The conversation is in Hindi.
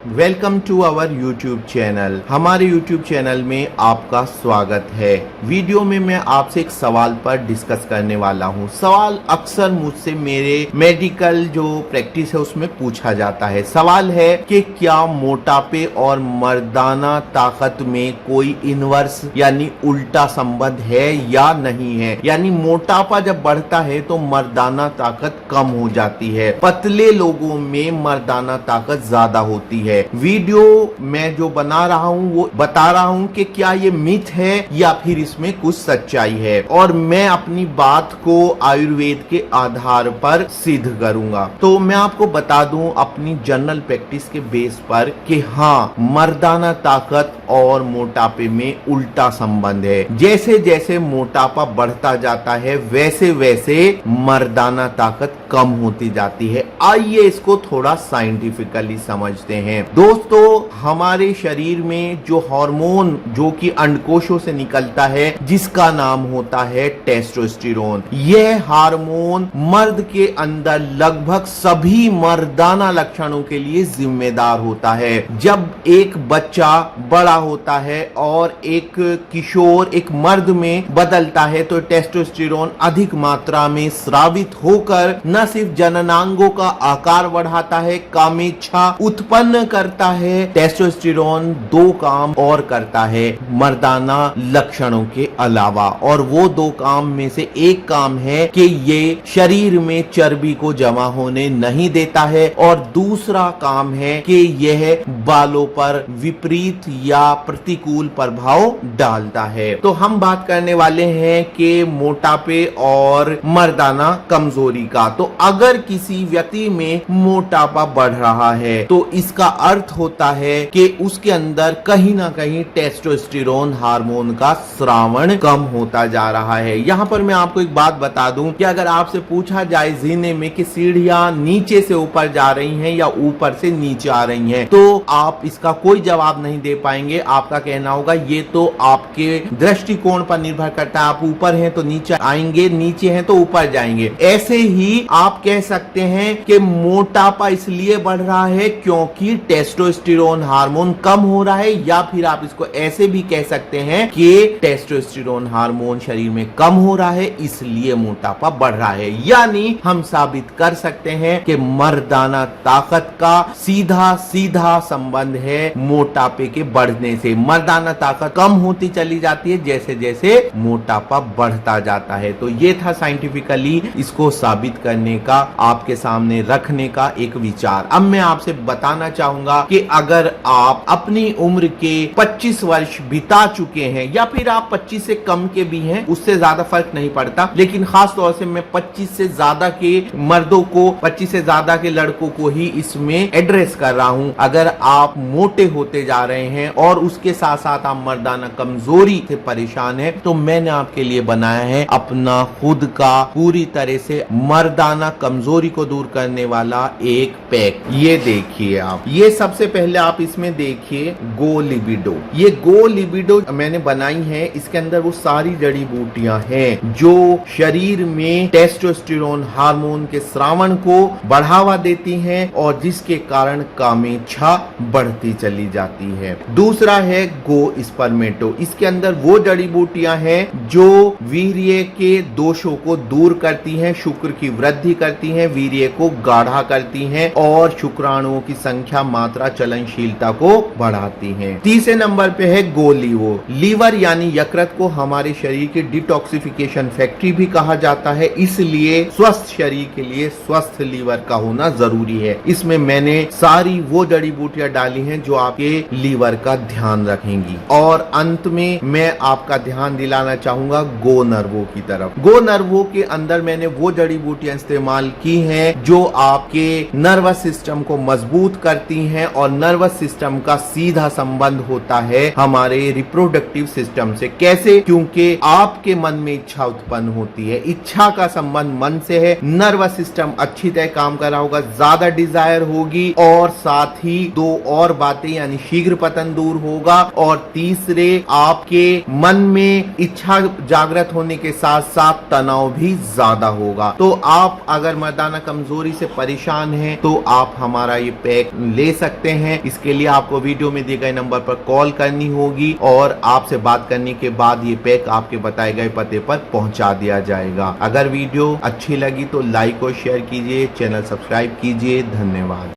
Welcome to our YouTube channel. हमारे यूट्यूब चैनल में आपका स्वागत है। वीडियो में मैं आपसे एक सवाल पर डिस्कस करने वाला हूं। सवाल अक्सर मुझसे मेरे मेडिकल जो प्रैक्टिस है उसमें पूछा जाता है। सवाल है कि क्या मोटापे और मर्दाना ताकत में कोई इनवर्स यानी उल्टा संबंध है या नहीं है। यानी मोटापा जब बढ़ता है तो मर्दाना ताकत कम हो जाती है, पतले लोगों में मर्दाना ताकत ज्यादा होती है। वीडियो मैं जो बना रहा हूं वो बता रहा हूं कि क्या ये मिथ है या फिर इसमें कुछ सच्चाई है, और मैं अपनी बात को आयुर्वेद के आधार पर सिद्ध करूंगा। तो मैं आपको बता दूं अपनी जनरल प्रैक्टिस के बेस पर कि हाँ, मर्दाना ताकत और मोटापे में उल्टा संबंध है। जैसे जैसे मोटापा बढ़ता जाता है वैसे वैसे मर्दाना ताकत कम होती जाती है। आइए इसको थोड़ा साइंटिफिकली समझते हैं। दोस्तों, हमारे शरीर में जो हार्मोन जो कि अंडकोशों से निकलता है जिसका नाम होता है टेस्टोस्टेरोन, यह हार्मोन मर्द के अंदर लगभग सभी मर्दाना लक्षणों के लिए जिम्मेदार होता है। जब एक बच्चा बड़ा होता है और एक किशोर एक मर्द में बदलता है तो टेस्टोस्टेरोन अधिक मात्रा में स्रावित होकर न सिर्फ जननांगों का आकार बढ़ाता है, कामेच्छा उत्पन्न करता है, टेस्टोस्टेरोन दो काम और करता है मर्दाना लक्षणों के अलावा। और वो दो काम में से एक काम है कि ये शरीर में चर्बी को जमा होने नहीं देता है, और दूसरा काम है कि यह बालों पर विपरीत या प्रतिकूल प्रभाव डालता है। तो हम बात करने वाले हैं कि मोटापे और मर्दाना कमजोरी का। तो अगर किसी व्यक्ति में मोटापा बढ़ रहा है तो इसका अर्थ होता है कि उसके अंदर कहीं ना कहीं टेस्टोस्टेरोन हार्मोन का स्रावण कम होता जा रहा है। यहाँ पर मैं आपको एक बात बता दूं कि अगर आपसे पूछा जाए जीने में कि सीढ़ियां नीचे से ऊपर जा रही हैं या ऊपर से नीचे आ रही हैं, तो आप इसका कोई जवाब नहीं दे पाएंगे। आपका कहना होगा ये तो आपके दृष्टिकोण पर निर्भर करता है, आप ऊपर हैं तो नीचे आएंगे, नीचे हैं तो ऊपर जाएंगे। ऐसे ही आप कह सकते हैं कि मोटापा इसलिए बढ़ रहा है क्योंकि टेस्टोस्टेरोन हार्मोन कम हो रहा है, या फिर आप इसको ऐसे भी कह सकते हैं कि टेस्टोस्टेरोन हार्मोन शरीर में कम हो रहा है इसलिए मोटापा बढ़ रहा है। यानी हम साबित कर सकते हैं कि मर्दाना ताकत का सीधा सीधा संबंध है मोटापे के बढ़ने से। मर्दाना ताकत कम होती चली जाती है जैसे जैसे मोटापा बढ़ता जाता है। तो ये था साइंटिफिकली इसको साबित करने का, आपके सामने रखने का एक विचार। अब मैं आपसे बताना चाहूंगा कि अगर आप अपनी उम्र के 25 वर्ष बिता चुके हैं या फिर आप 25 से कम के भी हैं, उससे ज्यादा फर्क नहीं पड़ता, लेकिन खास तौर से मैं 25 से ज्यादा के मर्दों को, 25 से ज्यादा के लड़कों को ही इसमें एड्रेस कर रहा हूं। अगर आप मोटे होते जा रहे हैं और उसके साथ साथ आप मर्दाना कमजोरी से परेशान हैं, तो मैंने आपके लिए बनाया है अपना खुद का पूरी तरह से मर्दाना कमजोरी को दूर करने वाला एक पैक। ये देखिए आप, ये सबसे पहले आप इसमें देखिए गो लिबिडो। ये गो लिबिडो मैंने बनाई है, इसके अंदर वो सारी जड़ी बूटियां हैं जो शरीर में टेस्टोस्टेरोन हार्मोन के स्रावण को बढ़ावा देती हैं और जिसके कारण कामेच्छा बढ़ती चली जाती है। दूसरा है गो स्पर्मेटो। इसके अंदर वो जड़ी बूटियां हैं जो वीर्य के दोषों को दूर करती हैं, शुक्र की वृद्धि करती हैं, वीर्य को गाढ़ा करती हैं और शुक्राणुओं की संख्या, मात्रा, चलनशीलता को बढ़ाती हैं। तीसरे नंबर पे है गो लीवो। लीवर यानी यकृत को हमारे शरीर की डिटॉक्सिफिकेशन फैक्ट्री भी कहा जाता है, इसलिए स्वस्थ शरीर के लिए स्वस्थ लीवर का होना जरूरी है। इसमें मैंने सारी वो जड़ी बूटियां डाली हैं जो आपके लीवर का ध्यान रखेंगी। और अंत में मैं आपका ध्यान दिलाना चाहूंगा गो नर्वो की तरफ। गो नर्वो के अंदर मैंने वो जड़ी बूटियां इस्तेमाल की हैं जो आपके नर्वस सिस्टम को मजबूत करती हैं, और नर्वस सिस्टम का सीधा संबंध होता है हमारे रिप्रोडक्टिव सिस्टम से। कैसे? क्योंकि आपके मन में इच्छा उत्पन्न होती है, इच्छा का संबंध मन से है। नर्वस सिस्टम अच्छी तरह काम कर रहा होगा, ज्यादा डिजायर होगी, और साथ ही दो और बातें यानी शीघ्र पतन दूर होगा, और तीसरे आपके मन में इच्छा जागृत होने के साथ साथ तनाव भी ज्यादा होगा। तो आप अगर मर्दाना कमजोरी से परेशान हैं तो आप हमारा ये पैक ले सकते हैं। इसके लिए आपको वीडियो में दिए गए नंबर पर कॉल करनी होगी और आपसे बात करने के बाद ये पैक आपके बताए गए पते पर पहुंचा दिया जाएगा। अगर वीडियो अच्छी लगी तो लाइक और शेयर कीजिए, चैनल सब्सक्राइब कीजिए। धन्यवाद।